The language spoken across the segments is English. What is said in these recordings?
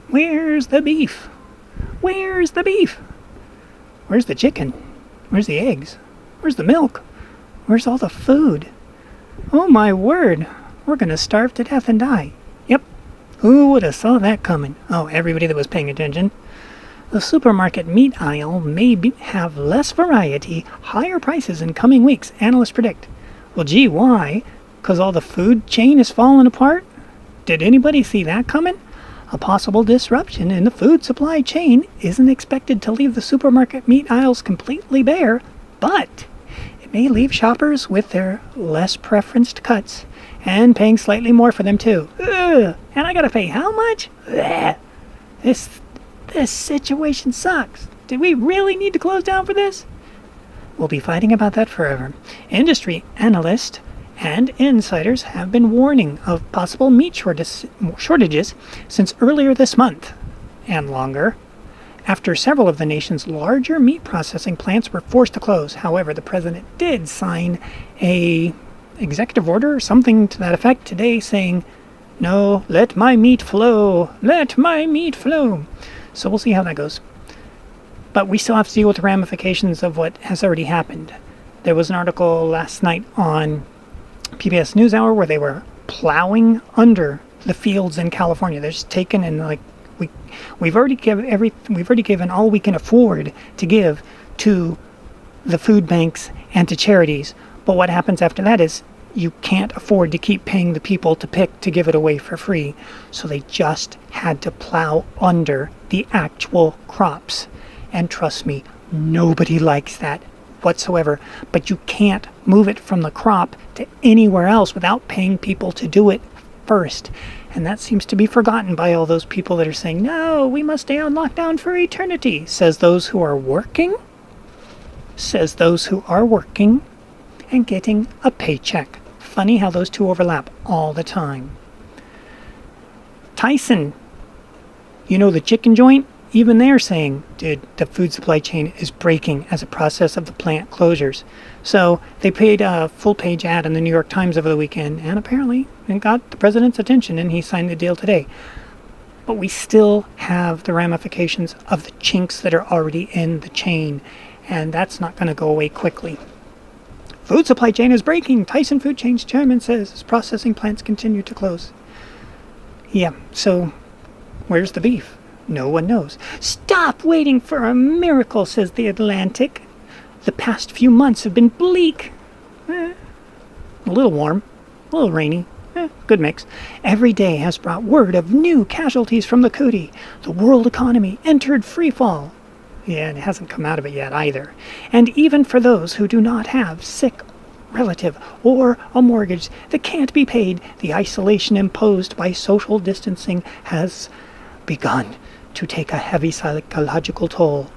Where's the beef? Where's the beef? Where's the chicken? Where's the eggs? Where's the milk? Where's all the food? Oh my word, we're gonna starve to death and die. Yep, who would have saw that coming? Oh, everybody that was paying attention. The supermarket meat aisle may have less variety, higher prices in coming weeks, analysts predict. Well, gee, why? 'Cause all the food chain is falling apart? Did anybody see that coming? A possible disruption in the food supply chain isn't expected to leave the supermarket meat aisles completely bare, but it may leave shoppers with their less preferenced cuts and paying slightly more for them too. Ugh, and I gotta pay how much? Ugh. This situation sucks. Did we really need to close down for this? We'll be fighting about that forever. Industry analysts and insiders have been warning of possible meat shortages since earlier this month, and longer, after several of the nation's larger meat processing plants were forced to close. However, the president did sign a executive order or something to that effect today saying, no, let my meat flow, let my meat flow. So we'll see how that goes. But we still have to deal with the ramifications of what has already happened. There was an article last night on PBS NewsHour where they were plowing under the fields in California. They're just taken and we've already given all we can afford to give to the food banks and to charities. But what happens after that is you can't afford to keep paying the people to pick to give it away for free. So they just had to plow under the actual crops. And trust me, nobody likes that whatsoever. But you can't move it from the crop to anywhere else without paying people to do it first. And that seems to be forgotten by all those people that are saying, no, we must stay on lockdown for eternity. Says those who are working. Says those who are working and getting a paycheck. Funny how those two overlap all the time. Tyson, you know, the chicken joint, even they're saying, dude, the food supply chain is breaking as a process of the plant closures. So they paid a full-page ad in the New York Times over the weekend, and apparently it got the president's attention, and he signed the deal today. But we still have the ramifications of the chinks that are already in the chain, and that's not going to go away quickly. Food supply chain is breaking, Tyson Food Chain's chairman says as processing plants continue to close. Yeah, so where's the beef? No one knows. Stop waiting for a miracle, says The Atlantic. The past few months have been bleak. A little warm, a little rainy. Good mix. Every day has brought word of new casualties from the cootie. The world economy entered free fall. Yeah, and it hasn't come out of it yet either. And even for those who do not have sick relative or a mortgage that can't be paid, the isolation imposed by social distancing has begun to take a heavy psychological toll.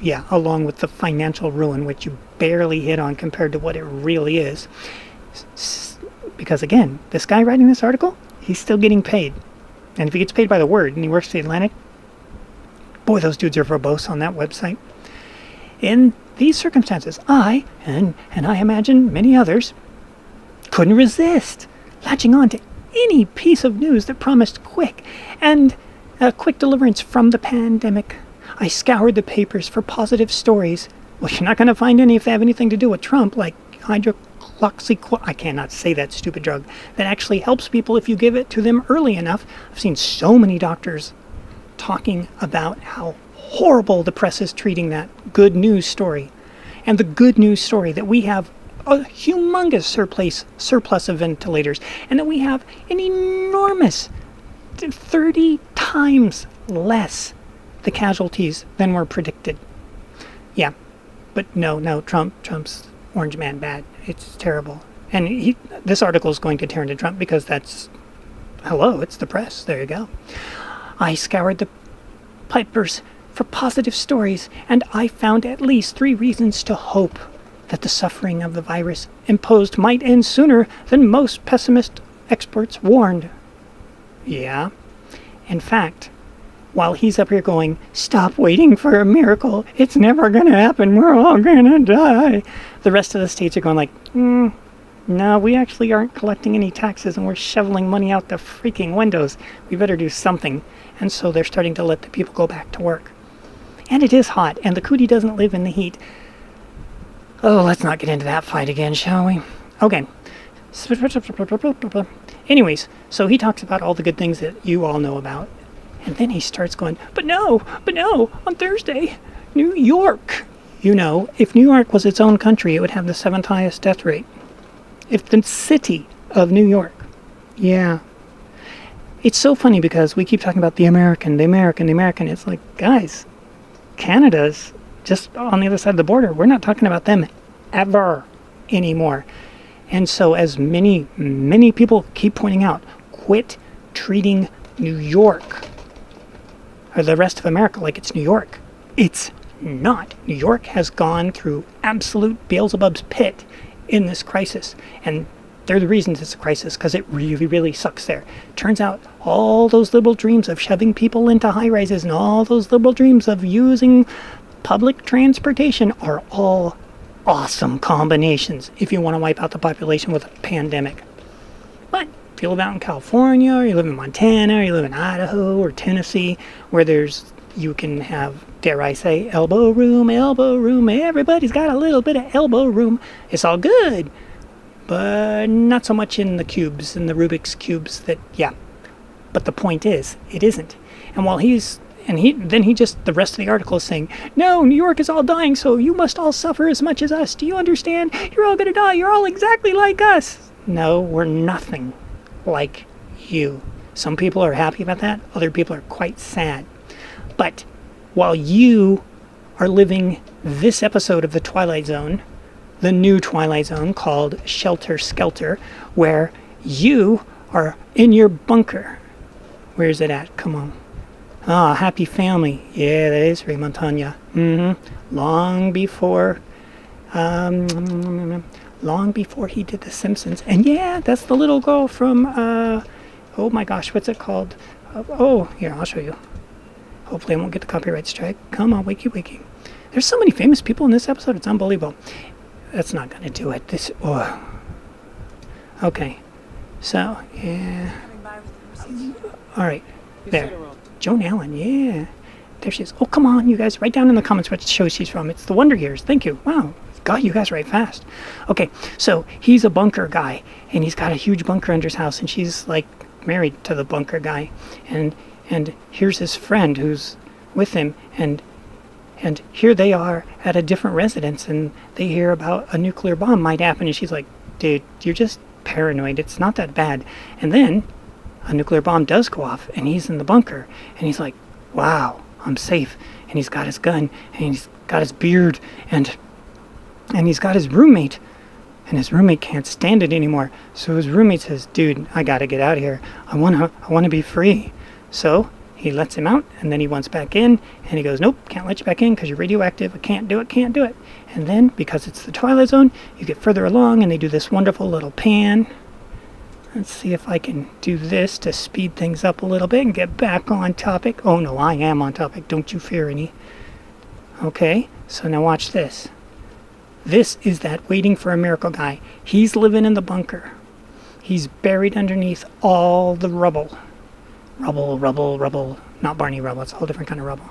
Yeah, along with the financial ruin, which you barely hit on compared to what it really is. Because again, this guy writing this article, he's still getting paid. And if he gets paid by the word and he works for The Atlantic, boy, those dudes are verbose on that website. In these circumstances, I, and I imagine many others, couldn't resist latching on to any piece of news that promised quick deliverance from the pandemic. I scoured the papers for positive stories. Well, you're not going to find any if they have anything to do with Trump, like hydroxychloroquine. I cannot say that stupid drug that actually helps people if you give it to them early enough. I've seen so many doctors talking about how horrible the press is treating that good news story. And the good news story that we have a humongous surplus of ventilators, and that we have an enormous 30 times less the casualties than were predicted. Yeah, but no, Trump's orange man bad. It's terrible. And this article is going to tear into Trump because it's the press. There you go. I scoured the papers for positive stories, and I found at least 3 reasons to hope that the suffering of the virus imposed might end sooner than most pessimist experts warned. Yeah. In fact, while he's up here going, stop waiting for a miracle, it's never going to happen, we're all going to die, the rest of the states are going like, no, we actually aren't collecting any taxes and we're shoveling money out the freaking windows. We better do something. And so they're starting to let the people go back to work. And it is hot, and the cootie doesn't live in the heat. Oh, let's not get into that fight again, shall we? Okay. Anyways, so he talks about all the good things that you all know about. And then he starts going, but no, on Thursday, New York. You know, if New York was its own country, it would have the 7th highest death rate. If the city of New York. Yeah. It's so funny because we keep talking about the American. It's like, guys, Canada's just on the other side of the border. We're not talking about them ever anymore. And so as many people keep pointing out, quit treating New York or the rest of America like it's New York. It's not. New York has gone through absolute Beelzebub's pit in this crisis. And they're the reasons it's a crisis, because it really, really sucks there. Turns out all those liberal dreams of shoving people into high-rises and all those liberal dreams of using public transportation are all awesome combinations if you want to wipe out the population with a pandemic. But if you live out in California, or you live in Montana, or you live in Idaho or Tennessee, where you can have, dare I say, elbow room, everybody's got a little bit of elbow room. It's all good, but not so much in the cubes, in the Rubik's cubes But the point is, it isn't. And while the rest of the article is saying, no, New York is all dying, so you must all suffer as much as us. Do you understand? You're all going to die. You're all exactly like us. No, we're nothing like you. Some people are happy about that. Other people are quite sad. But while you are living this episode of the Twilight Zone, the new Twilight Zone called Shelter Skelter, where you are in your bunker. Where is it at? Come on. Ah, Happy Family. Yeah, that is Ray Montagna. Long before he did The Simpsons. And yeah, that's the little girl from, oh my gosh, what's it called? Here, I'll show you. Hopefully I won't get the copyright strike. Come on, wakey. There's so many famous people in this episode, it's unbelievable. That's not going to do it. Okay. So, yeah. All right. There. Joan Allen, yeah. There she is. Oh, come on, you guys. Write down in the comments what show she's from. It's The Wonder Years. Thank you. Wow. God, you guys write fast. Okay, so he's a bunker guy, and he's got a huge bunker under his house, and she's, like, married to the bunker guy. And here's his friend who's with him, and here they are at a different residence, and they hear about a nuclear bomb might happen, and she's like, dude, you're just paranoid. It's not that bad. And then a nuclear bomb does go off, and he's in the bunker, and he's like, wow, I'm safe. And he's got his gun, and he's got his beard, and he's got his roommate, and his roommate can't stand it anymore. So his roommate says, dude, I gotta get out of here. I wanna be free. So he lets him out, and then he wants back in, and he goes, nope, can't let you back in because you're radioactive. I can't do it. And then, because it's the Twilight Zone, you get further along, and they do this wonderful little pan. Let's see if I can do this to speed things up a little bit and get back on topic. Oh no, I am on topic. Don't you fear any. Okay, so now watch this. This is that waiting for a miracle guy. He's living in the bunker. He's buried underneath all the rubble. Rubble. Not Barney rubble. It's a whole different kind of rubble.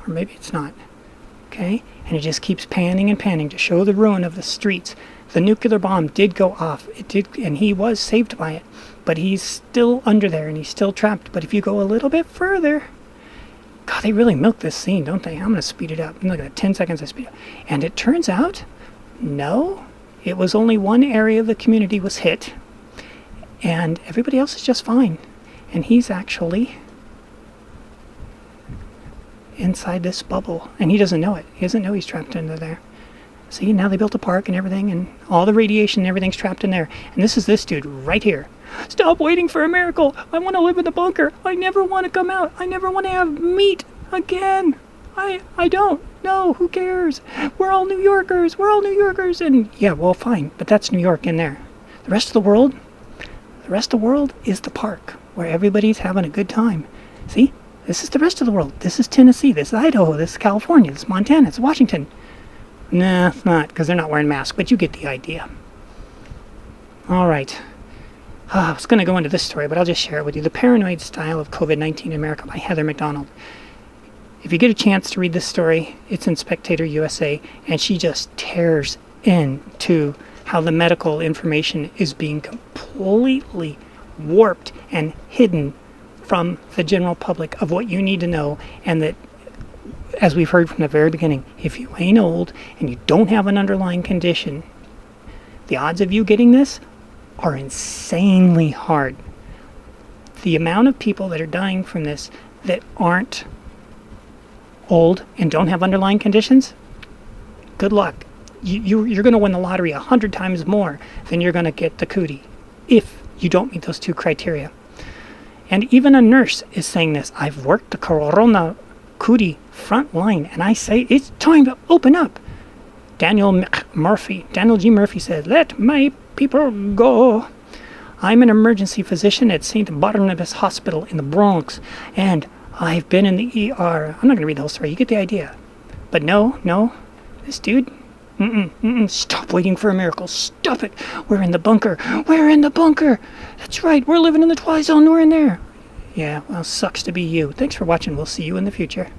Or maybe it's not. Okay? And it just keeps panning and panning to show the ruin of the streets. The nuclear bomb did go off. It did, and he was saved by it. But he's still under there, and he's still trapped. But if you go a little bit further... God, they really milk this scene, don't they? I'm going to speed it up. Look at that. 10 seconds I speed up. And it turns out, no. It was only one area of the community was hit. And everybody else is just fine. And he's actually inside this bubble. And he doesn't know it. He doesn't know he's trapped under there. See, now they built a park and everything, and all the radiation and everything's trapped in there. And this is this dude right here. Stop waiting for a miracle. I want to live in the bunker. I never want to come out. I never want to have meat again. I don't. No, who cares? We're all New Yorkers. And yeah, well, fine. But that's New York in there. The rest of the world is the park where everybody's having a good time. See? This is the rest of the world. This is Tennessee. This is Idaho. This is California. This is Montana. It's Washington. Nah, it's not, because they're not wearing masks, but you get the idea. All right. I was going to go into this story, but I'll just share it with you. The Paranoid Style of COVID-19 in America by Heather McDonald. If you get a chance to read this story, it's in Spectator USA, and she just tears into how the medical information is being completely warped and hidden from the general public of what you need to know, and that, as we've heard from the very beginning, if you ain't old and you don't have an underlying condition, the odds of you getting this are insanely hard. The amount of people that are dying from this that aren't old and don't have underlying conditions, good luck. You're going to win the lottery 100 times more than you're going to get the cootie if you don't meet those two criteria. And even a nurse is saying this. I've worked the corona cootie front line, and I say it's time to open up. Daniel G. Murphy said, let my people go. I'm an emergency physician at St. Barnabas Hospital in the Bronx, and I've been in the ER. I'm not going to read the whole story. You get the idea. But no, this dude, stop waiting for a miracle. Stop it. We're in the bunker. We're in the bunker. That's right. We're living in the Twilight Zone. We're in there. Yeah, well, sucks to be you. Thanks for watching. We'll see you in the future.